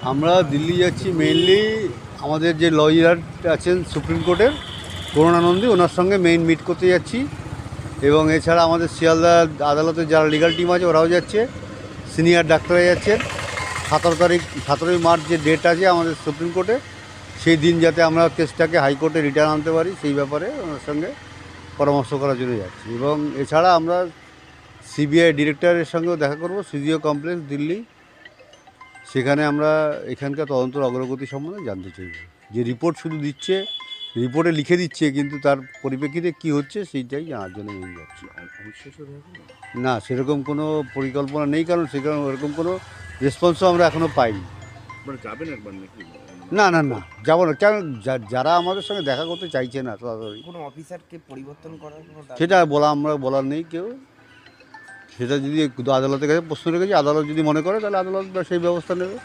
আমরা দিল্লি যাচ্ছি মেইনলি আমাদের যে লয়ার আছেন সুপ্রিম কোর্টের করুণানন্দী, ওনার সঙ্গে মেইন মিট করতে যাচ্ছি। এবং এছাড়া আমাদের শিয়ালদা আদালতের যারা লিগাল টিম আছে ওরাও যাচ্ছে, সিনিয়র ডাক্তাররা যাচ্ছেন। 17 মার্চ যে ডেট আছে আমাদের সুপ্রিম কোর্টে, সেই দিন যাতে আমরা কেসটাকে হাইকোর্টে রিটার্ন আনতে পারি সেই ব্যাপারে ওনার সঙ্গে পরামর্শ করার জন্য যাচ্ছি। এবং এছাড়া আমরা সিবিআই ডিরেক্টরের সঙ্গেও দেখা করব, সিজিও কমপ্লেক্স দিল্লি। সেখানে আমরা এখানকার তদন্তের অগ্রগতি সম্বন্ধে জানতে চাইব। যে রিপোর্ট শুধু দিচ্ছে, রিপোর্টে লিখে দিচ্ছে, কিন্তু তার পরিপ্রেক্ষিতে কী হচ্ছে সেইটাই জানার জন্য নিয়ে যাচ্ছি। না, সেরকম কোনো পরিকল্পনা নেই, কারণ সেখানে ওরকম কোনো রেসপন্সও আমরা এখনও পাইনি। যাবেন একবার নাকি? না না না, যাবো না। কেন, যারা আমাদের সঙ্গে দেখা করতে চাইছে না তাড়াতাড়ি, কোনো অফিসারকে পরিবর্তন করার কোনো সেটা আমরা বলার নেই কেউ। সেটা যদি আদালতের কাছে প্রশ্ন রেখেছি, আদালত যদি মনে করে তাহলে আদালত সেই ব্যবস্থা নেবে।